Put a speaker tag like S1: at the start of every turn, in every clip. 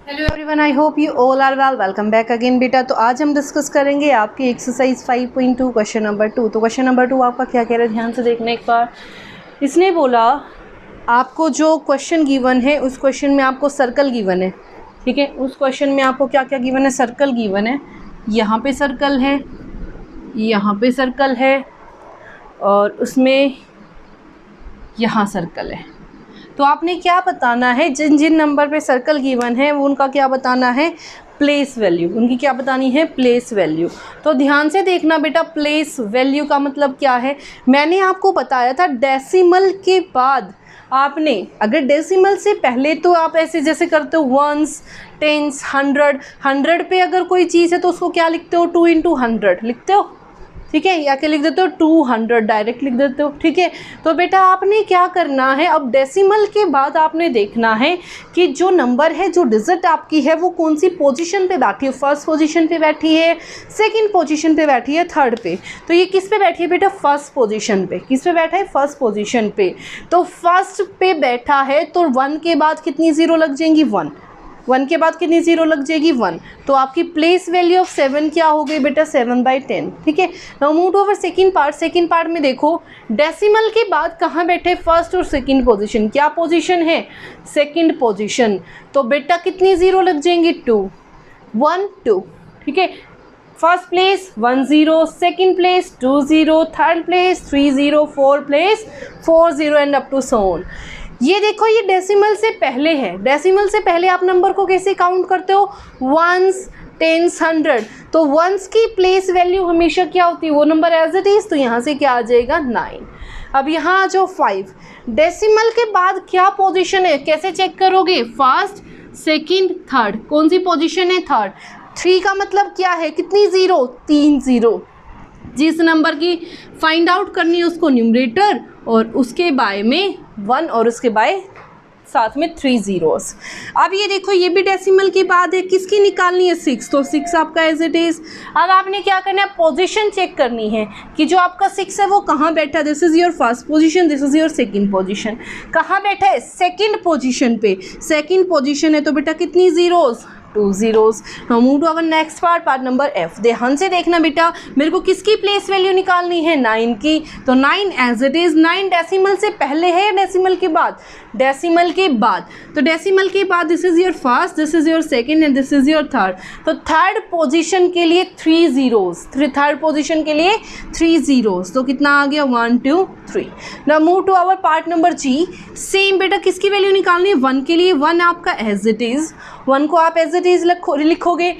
S1: Hello everyone, I hope you all are well. Welcome back again बेटा। तो आज हम डिस्कस करेंगे आपकी एक्सरसाइज 5.2 क्वेश्चन नंबर 2। तो क्वेश्चन नंबर 2 आपका क्या कह रहा है, ध्यान से देखना एक बार। इसने बोला आपको जो क्वेश्चन गिवन है उस क्वेश्चन में आपको सर्कल गिवन है, ठीक है। उस क्वेश्चन में आपको क्या क्या गिवन है, सर्कल गिवन है। यहाँ पे सर्कल है, यहाँ पे सर्कल है और उसमें यहाँ सर्कल है। तो आपने क्या बताना है, जिन जिन नंबर पे सर्कल गिवन है वो उनका क्या बताना है, प्लेस वैल्यू। उनकी क्या बतानी है, प्लेस वैल्यू। तो ध्यान से देखना बेटा, प्लेस वैल्यू का मतलब क्या है। मैंने आपको बताया था डेसिमल के बाद आपने, अगर डेसिमल से पहले तो आप ऐसे जैसे करते हो वंस, टेंस, 100 पे अगर कोई चीज़ है तो उसको क्या लिखते हो, 2 × 100 लिखते हो, ठीक है। या क्या लिख देते हो, 200 डायरेक्ट लिख देते हो, ठीक है। तो बेटा आपने क्या करना है, अब डेसिमल के बाद आपने देखना है कि जो नंबर है, जो डिजिट आपकी है वो कौन सी पोजीशन पे बैठी है। फर्स्ट पोजीशन पे बैठी है, सेकंड पोजीशन पे बैठी है, थर्ड पे। तो ये किस पे बैठी है बेटा, फर्स्ट पोजीशन पे। किस पे बैठा है, फर्स्ट पोजीशन पे। तो फर्स्ट पे बैठा है तो 1 के बाद कितनी ज़ीरो लग जाएंगी, 1 के बाद कितनी ज़ीरो लग जाएगी, 1। तो आपकी प्लेस वैल्यू ऑफ 7 क्या हो गई बेटा, 7/10, ठीक है। Now move to our second part. Second part में देखो डेसिमल के बाद कहाँ बैठे, फर्स्ट और सेकंड पोजीशन। क्या पोजीशन है, सेकंड पोजीशन। तो बेटा कितनी ज़ीरो लग जाएंगी, 2, 1, 2, ठीक है। First place 1 0, second place 2 0, third place 3 0, fourth place 4 0 and up to so on. ये देखो, ये डेसिमल से पहले है। डेसिमल से पहले आप नंबर को कैसे काउंट करते हो, वंस, टेंस, 100। तो वंस की प्लेस वैल्यू हमेशा क्या होती है, वो नंबर एज इट इज़। तो यहाँ से क्या आ जाएगा, 9। अब यहाँ आ जाओ 5। डेसिमल के बाद क्या पोजीशन है, कैसे चेक करोगे, फर्स्ट, सेकंड, थर्ड। कौन सी पोजीशन है, थर्ड। 3 का मतलब क्या है, कितनी ज़ीरो, 3 ज़ीरो। जिस नंबर की फाइंड आउट करनी है उसको न्यूमरेटर और उसके बाय में 1 और उसके बाय साथ में 3 ज़ीरोस। अब ये देखो, ये भी डेसिमल की बात है, किसकी निकालनी है, 6। तो 6 आपका एज इट इज़। अब आपने क्या करना है, पोजीशन चेक करनी है कि जो आपका 6 है वो कहाँ बैठा है। This is your first position, this is your second position. कहाँ बैठा है, सेकंड पोजीशन पे। सेकंड पोजीशन है तो बेटा कितनी zeros, 2 zeros. Now move to our next part, part number F। ध्यान से देखना बेटा, मेरे को किसकी प्लेस वैल्यू निकालनी है, 9 की। तो 9 एज इट इज़। 9 डेसिमल से पहले है या डेसिमल के बाद, डेसिमल के बाद। तो डेसिमल के बाद this is your first, this is your second and this is your third. तो थर्ड पोजीशन के लिए 3 ज़ीरोस, थर्ड पोजीशन के लिए 3 ज़ीरोस। तो कितना आ गया, 1 2 3। Now move to our part number G। Same बेटा, किसकी वैल्यू निकालनी है, 1 के लिए। 1 आपका एज इट इज़, 1 को आप एज इट इज़ लिखोगे।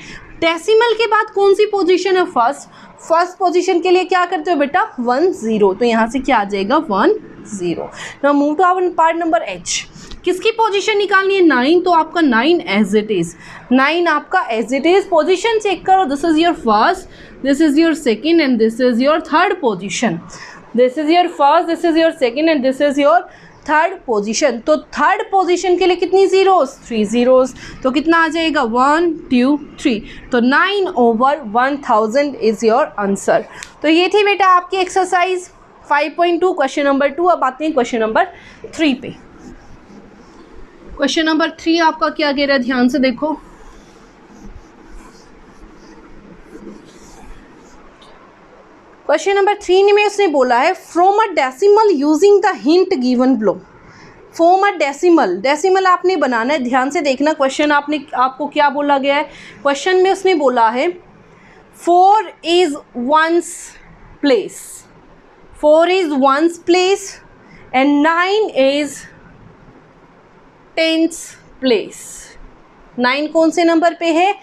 S1: डेसिमल के बाद कौन सी पोजीशन है, फर्स्ट। फर्स्ट पोजीशन के लिए क्या करते हो बेटा, 1 0। तो यहाँ से क्या आ जाएगा, 1 0। Now move to our part number H। किसकी पोजीशन निकालनी है, 9। तो आपका 9 एज इट इज़, 9 आपका age it is. Position check करो, this is your first, this is your second and this is your third position. This is your first, this is your second and this is your third position. तो third position के लिए कितनी zeros, 3 zeros. तो कितना आ जाएगा, 1 2 3। तो 9/1000 is your answer. तो ये थी बेटा आपकी एक्सरसाइज 5.2 क्वेश्चन नंबर 2। अब आते हैं क्वेश्चन नंबर 3 पे। क्वेश्चन नंबर 3 आपका क्या कह रहा है, ध्यान से देखो। क्वेश्चन नंबर 3 में उसने बोला है, from a decimal using the hint given below. From a decimal, decimal आपने बनाना है। ध्यान से देखना, क्वेश्चन आपको क्या बोला गया है। क्वेश्चन में उसने बोला है 4 is ones place, 4 is ones place and 9 is 10th place. 9 कौन से नंबर पे है,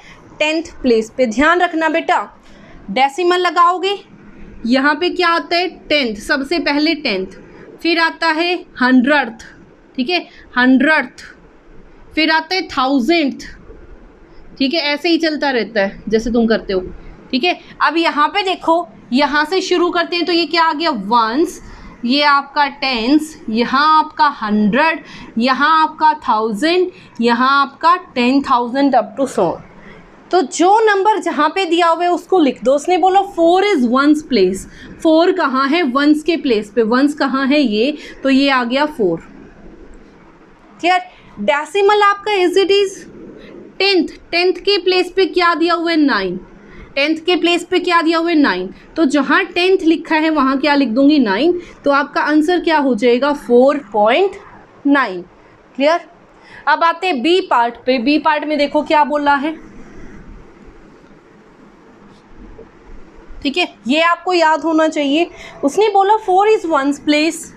S1: 10th प्लेस पे। ध्यान रखना बेटा, डेसिमल लगाओगे, यहाँ पे क्या आता है, 10th, सबसे पहले 10th, फिर आता है 100th, ठीक है, 100th, फिर आता है 1000th, ठीक है। ऐसे ही चलता रहता है जैसे तुम करते हो, ठीक है। अब यहाँ पे देखो, यहाँ से शुरू करते हैं तो ये क्या आ गया, वंस, ये आपका 10s, यहाँ आपका 100, यहाँ आपका 1000, यहाँ आपका 10,000 अप टू 100। तो जो नंबर जहाँ पे दिया हुआ है उसको लिख दो। उसने बोला 4 इज़ वंस प्लेस, 4 कहाँ है, वंस के प्लेस पे। वंस कहाँ है, ये, तो ये आ गया 4। क्लियर। डेसिमल आपका एज इट इज़ टेंथ के प्लेस पे क्या दिया हुआ है 9, टेंथ के प्लेस पे क्या दिया हुआ है 9, तो जहाँ 10th लिखा है वहाँ क्या लिख दूंगी 9, तो आपका आंसर क्या हो जाएगा 4.9। क्लियर। अब आते हैं बी पार्ट पे। बी पार्ट में देखो क्या बोला है, ठीक है, ये आपको याद होना चाहिए। उसने बोला 4 is 1's place.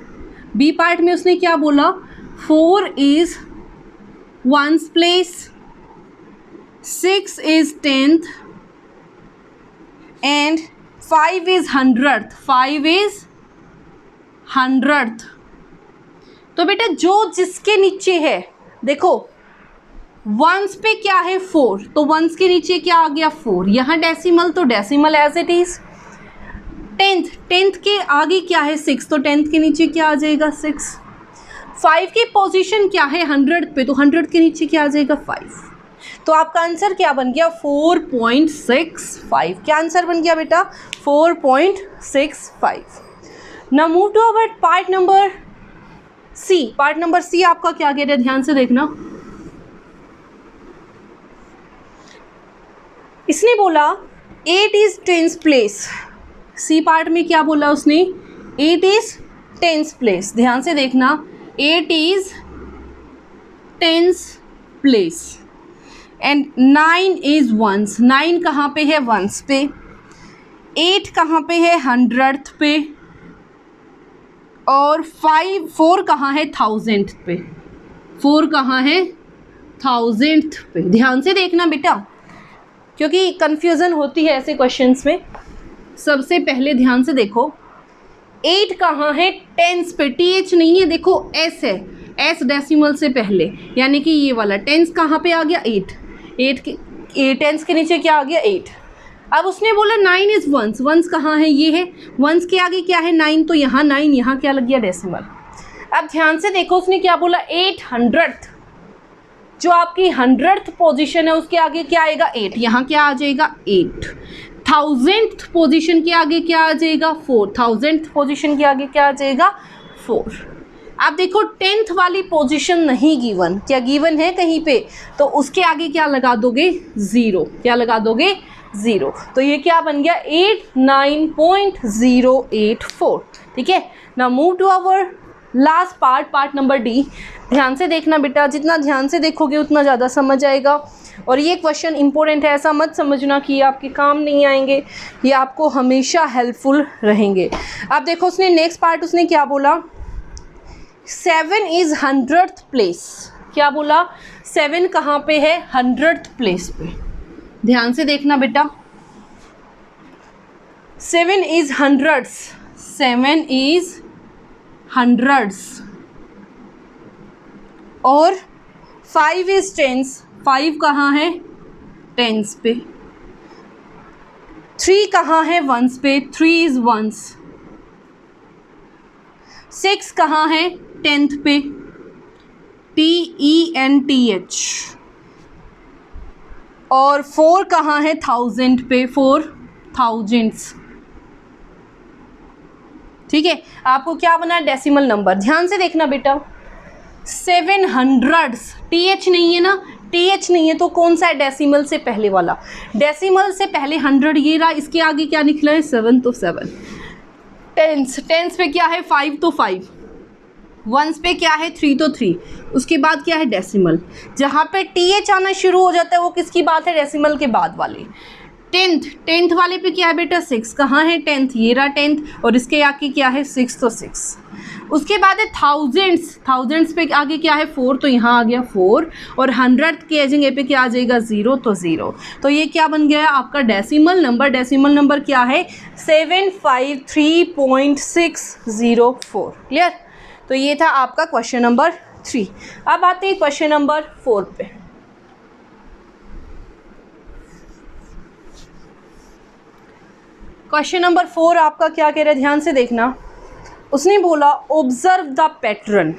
S1: B part में उसने क्या बोला, 4 is 1's place, 6 is 10th and 5 is 100th। 5 is 100th। तो बेटा जो जिसके नीचे है, देखो वंस पे क्या है 4, तो वंस के नीचे क्या आ गया 4, यहाँ डेसिमल तो decimal as it is. Tenth के आगे क्या है 6, तो 10th के नीचे क्या आ जाएगा 6। 5 की पोजीशन क्या है 100 पे, तो 100 के नीचे क्या आ जाएगा 5। तो आपका आंसर क्या बन गया 4.65। क्या आंसर बन गया बेटा 4.65। Now move to our part number C. Part number C आपका क्या कह रहा है, ध्यान से देखना। इसने बोला 8 is 10th place. C part में क्या बोला उसने, 8 इज 10th प्लेस। ध्यान से देखना, 8 is 10th place and 9 is 1's। 9 कहाँ पे है 1's पे, 8 कहाँ पे है 100th पे, और 4 कहाँ है 1000th पे। 4 कहाँ है 1000th पे। ध्यान से देखना बेटा, क्योंकि कंफ्यूजन होती है ऐसे क्वेश्चंस में। सबसे पहले ध्यान से देखो, 8 कहाँ है 10th पे, TH नहीं है, देखो S है, S डेसिमल से पहले, यानी कि ये वाला 10th कहाँ पे आ गया 8 के 10th के नीचे क्या आ गया 8। अब उसने बोला 9 इज 1's। 1's कहाँ है, ये है, 1's के आगे क्या है 9, तो यहाँ 9, यहाँ क्या लग गया डेसिमल। अब ध्यान से देखो उसने क्या बोला 800th, जो आपकी 100th पोजीशन है उसके आगे क्या आएगा 8, यहाँ क्या आ जाएगा 8। 1000th पोजीशन के आगे क्या आ जाएगा 4, 1000th पोजीशन के आगे क्या आ जाएगा 4। अब देखो 10th वाली पोजीशन नहीं गिवन, क्या गिवन है कहीं पे, तो उसके आगे क्या लगा दोगे 0, क्या लगा दोगे 0। तो ये क्या बन गया 89.084। ठीक है। Now move to our last part, part number D. ध्यान से देखना बेटा, जितना ध्यान से देखोगे उतना ज़्यादा समझ आएगा। और ये क्वेश्चन इंपॉर्टेंट है, ऐसा मत समझना कि ये आपके काम नहीं आएंगे, ये आपको हमेशा हेल्पफुल रहेंगे। अब देखो उसने नेक्स्ट पार्ट उसने क्या बोला, 7 इज 100th प्लेस। क्या बोला 7 कहाँ पे है 100th प्लेस पे। ध्यान से देखना बेटा, 7 इज 100th, 7 इज 100th और 5 इज 10th, 5 कहाँ है 10th पे। 3 कहाँ है 1's पे, 3 इज 1's। 6 कहाँ है 10th पे, TENTH। और 4 कहाँ है 1000 पे, 4 thousands। ठीक है, आपको क्या बना डेसिमल नंबर। ध्यान से देखना बेटा, 700, TH नहीं है ना, TH नहीं है तो कौन सा है डेसिमल से पहले वाला। डेसिमल से पहले 100 ये रहा, इसके आगे क्या निकला है 7, तो 7। टेंस पे क्या है 5, तो 5। 1's पे क्या है 3, तो 3। उसके बाद क्या है डेसिमल। जहाँ पे TH आना शुरू हो जाता है वो किसकी बात है, डेसिमल के बाद वाले। 10th वाले पे क्या है बेटा 6, कहाँ है 10th, ये रहा 10th, और इसके आगे क्या है 6, तो 6। उसके बाद है thousands पे आगे क्या है 4, तो यहाँ आ गया 4, और 100th के जगह पे क्या आ जाएगा 0, तो 0। तो ये क्या बन गया आपका डेसिमल नंबर। डेसिमल नंबर क्या है 753.604। क्लियर। तो ये था आपका क्वेश्चन नंबर 3। अब आते हैं क्वेश्चन नंबर 4 पे। क्वेश्चन नंबर 4 आपका क्या कह रहा है, ध्यान से देखना। उसने बोला ऑब्जर्व द पैटर्न।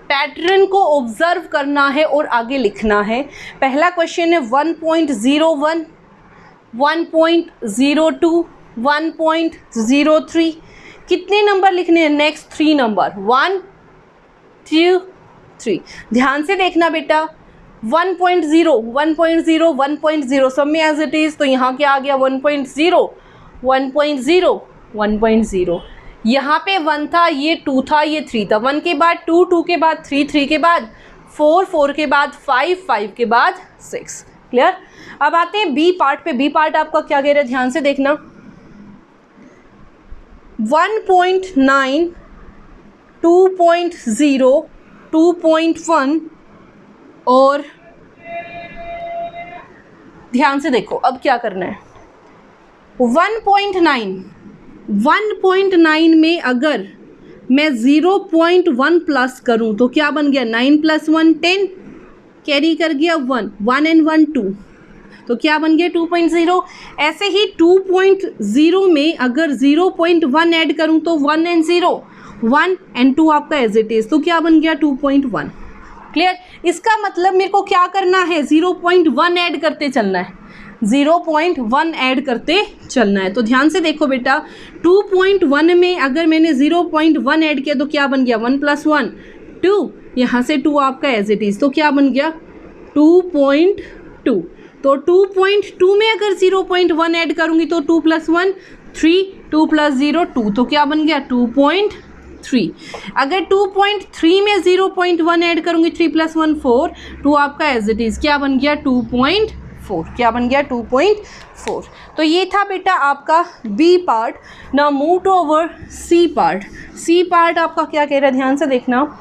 S1: पैटर्न को ऑब्जर्व करना है और आगे लिखना है। पहला क्वेश्चन है 1.01, 1.02, 1.03। कितने नंबर लिखने हैं, नेक्स्ट 3 नंबर, 1, 2, 3। ध्यान से देखना बेटा, 1.0 1.0 1.0 सब में एज इट इज़, तो यहाँ क्या आ गया 1.0 1.0 1.0। यहाँ पे 1 था, ये 2 था, ये 3 था। 1 के बाद 2, 2 के बाद 3, 3 के बाद 4, 4 के बाद 5, 5 के बाद 6। क्लियर। अब आते हैं बी पार्ट पे। बी पार्ट आपका क्या कह रहा है, ध्यान से देखना। 1.9 2.0 2.1 और ध्यान से देखो अब क्या करना है। 1.9 में अगर मैं 0.1 प्लस करूं तो क्या बन गया, 9 + 1 10, कैरी कर गया 1, 1 and 1 2, तो क्या बन गया 2.0। ऐसे ही 2.0 में अगर 0.1 ऐड करूं तो 1 and 0, 1 and 2 आपका एज इट इज, तो क्या बन गया 2.1। क्लियर। इसका मतलब मेरे को क्या करना है, 0.1 ऐड करते चलना है, 0.1 ऐड करते चलना है। तो ध्यान से देखो बेटा, 2.1 में अगर मैंने 0.1 ऐड किया तो क्या बन गया 1 + 1 2, यहाँ से 2 आपका एज इट इज़, तो क्या बन गया 2.2। तो 2.2 में अगर 0.1 ऐड करूँगी तो 2 + 1 3, 2 + 0 2, तो क्या बन गया 2.3। अगर 2.3 में 0.1 ऐड करूँगी 3 + 1 4, 2 आपका एज इट इज़, क्या बन गया 2.4, क्या बन गया 2.4। तो ये था बेटा आपका B part. Now move to our C part. C part आपका क्या कह रहा है, ध्यान से देखना।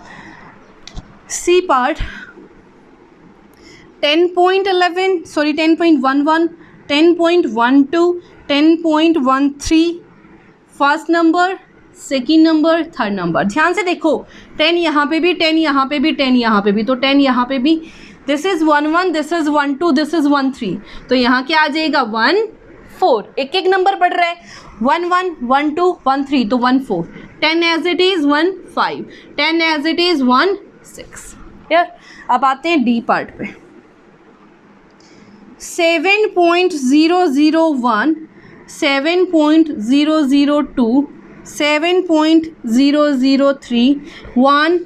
S1: C part 10.11 sorry 10.11 10.12 10.13 first number, second number, third number. ध्यान से देखो 10 यहाँ पे भी, 10 यहाँ पे भी, 10 यहाँ पे भी, तो 10 यहाँ पे भी। This is 1 1, this is 1 2, this is 1 3, तो यहाँ क्या आ जाएगा 1 4। एक एक नंबर बढ़ रहा है, 1 1 1 2 1 3, तो 1 4, 10 as it is 1 5, 10 as it is 1 6। यार अब आते हैं डी पार्ट पे। 7.001 7.002 7.003 1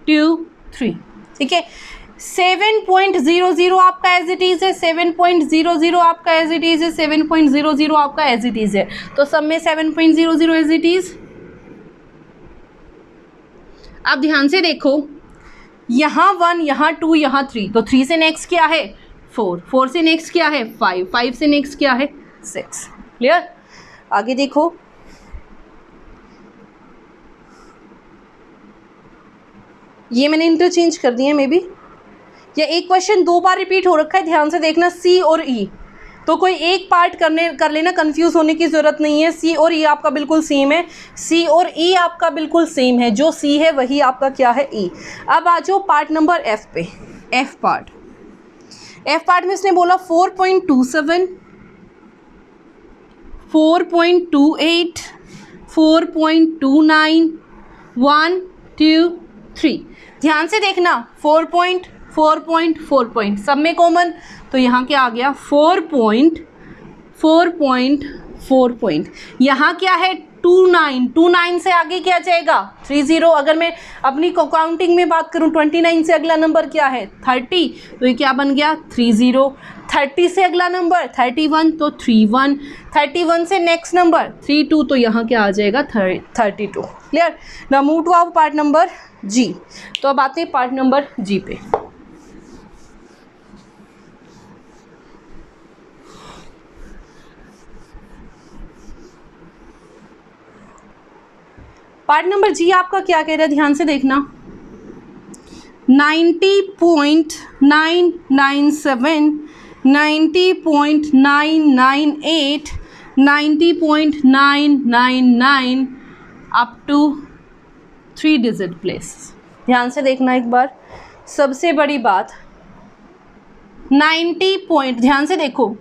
S1: 2 3। ठीक है, 7.00 आपका एज इट इज़ है, 7.00 आपका एज इट इज़ है, 7.00 आपका एज इट इज़ है, तो सब में 7.00 एज इट इज़। अब ध्यान से देखो, यहाँ 1, यहाँ 2, यहाँ 3, तो 3 से नेक्स्ट क्या है 4, 4 से नेक्स्ट क्या है 5, 5 से नेक्स्ट क्या है 6। क्लियर। आगे देखो, ये मैंने इंटरचेंज कर दिया मे बी, या एक क्वेश्चन 2 बार रिपीट हो रखा है, ध्यान से देखना। सी और ई, तो कोई एक पार्ट कर लेना, कंफ्यूज होने की ज़रूरत नहीं है। सी और ई आपका बिल्कुल सेम है, सी और ई आपका बिल्कुल सेम है, जो सी है वही आपका क्या है ई। अब आ जाओ पार्ट नंबर एफ पे। एफ पार्ट, एफ पार्ट में इसने बोला 4.27 4.28 4.29 1 2 3। ध्यान से देखना, 4 पॉइंट सब में कॉमन, तो यहाँ क्या आ गया 4 पॉइंट। यहाँ क्या है 29 से आगे क्या जाएगा 30। अगर मैं अपनी काउंटिंग में बात करूँ 29 से अगला नंबर क्या है 30, तो ये क्या बन गया 30। 30 से अगला नंबर 31, तो 31। 31 से नेक्स्ट नंबर 32, तो यहाँ क्या आ जाएगा 32। Clear. Now move to our part number जी। तो अब आते हैं पार्ट नंबर जी पे। पार्ट नंबर जी आपका क्या कह रहा है, ध्यान से देखना। 90.997 90.998 90.999 अप टू 3 डिजिट प्लेस। ध्यान से देखना एक बार, सबसे बड़ी बात 90 पॉइंट, ध्यान से देखो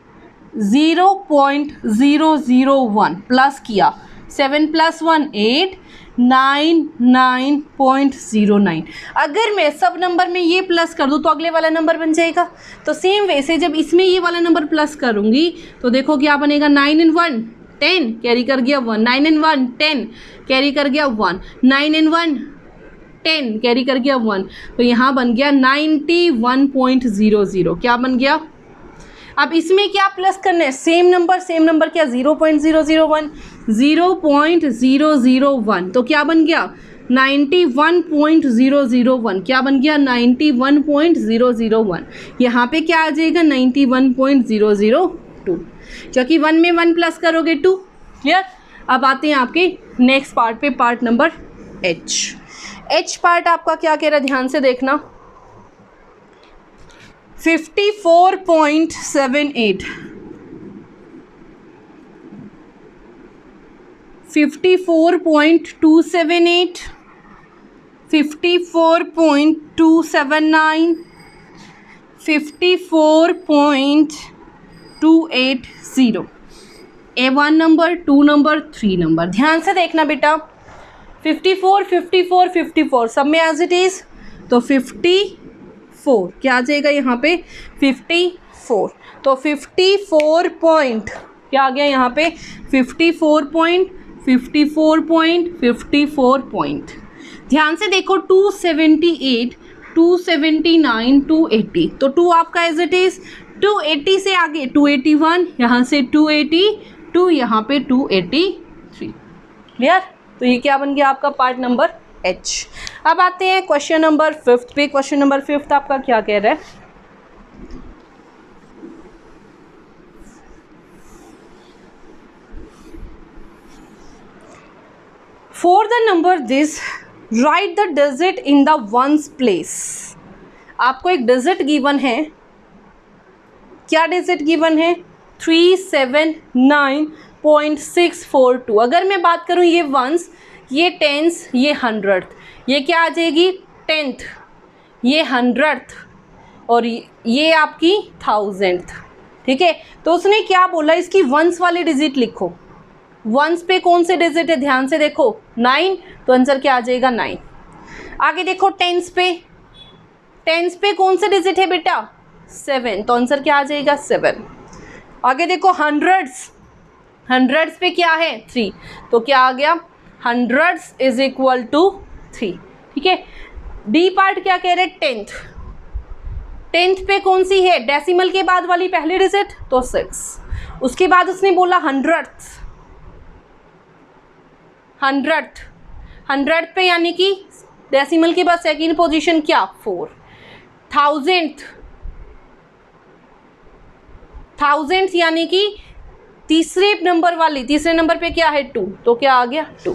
S1: 0.001 प्लस किया, 7 + 1 8 99.09। अगर मैं सब नंबर में ये प्लस कर दूँ तो अगले वाला नंबर बन जाएगा। तो सेम वे से जब इसमें ये वाला नंबर प्लस करूँगी तो देखो क्या बनेगा, 9 and 1 10 कैरी कर गया 1, 9 and 1 10 कैरी कर गया 1, 9 and 1 10 कैरी कर गया 1, तो यहाँ बन गया 91.00। क्या बन गया? अब इसमें क्या प्लस करना है? सेम नंबर क्या? 0.001, 0.001, तो क्या बन गया? 91.001। क्या बन गया? 91.001। यहाँ पे क्या आ जाएगा? 91.002, क्योंकि 1 में 1 प्लस करोगे 2। क्लियर? अब आते हैं आपके नेक्स्ट पार्ट पे, पार्ट नंबर एच पार्ट आपका क्या कह रहा है? ध्यान से देखना। 54.78, 54.278, 54.279, 54.280। A1 number, 2 number, 3 number. ध्यान से देखना बेटा, 54, 54, 54 सब में एज इट इज़, तो 54 क्या आ जाएगा यहाँ पे? 54। तो 54 पॉइंट क्या आ गया यहाँ पे? 54 पॉइंट, 54 पॉइंट, 54 पॉइंट। ध्यान से देखो, 278, 279, 280, तो 2 आपका एज इट इज़। 280 से आगे 281, यहाँ से 282, यहाँ पे 283। क्लियर? तो ये क्या बन गया आपका? Part number H. अब आते हैं क्वेश्चन नंबर 5 पे। क्वेश्चन नंबर 5 आपका क्या कह रहा है? For the number this right the digit in the ones place. आपको एक डिजिट गिवन है। क्या डिजिट गिवन है? 379.642। अगर मैं बात करूं ये वंस, ये टेंस, ये हंड्रेड, ये क्या आ जाएगी? 10th, ये 100th, और ये आपकी 1000th। ठीक है, तो उसने क्या बोला? इसकी वंस वाले डिजिट लिखो। वंस पे कौन से डिजिट है? ध्यान से देखो, 9, तो आंसर क्या आ जाएगा? 9। आगे देखो टेंस पे, टेंस पे कौन से डिजिट है बेटा? 7, तो आंसर क्या आ जाएगा? 7। आगे देखो हंड्रेड्स, हंड्रेड्स पे क्या है? 3, तो क्या आ गया? Hundreds is equal to 3। ठीक है, डी पार्ट क्या कह रहे? 10th, 10th पे कौन सी है? डेसिमल के बाद वाली पहली डिजिट, तो 6। उसके बाद उसने बोला 100th, 100th, 100th पे यानी कि डेसिमल के बाद सेकंड पोजीशन क्या? 4। 1000th, 1000th यानी कि तीसरे नंबर वाली, तीसरे नंबर पे क्या है? 2, तो क्या आ गया? 2।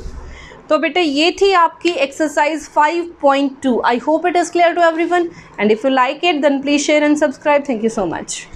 S1: तो बेटे ये थी आपकी exercise 5.2। I hope it is clear to everyone, and if you like it then please share and subscribe. Thank you so much.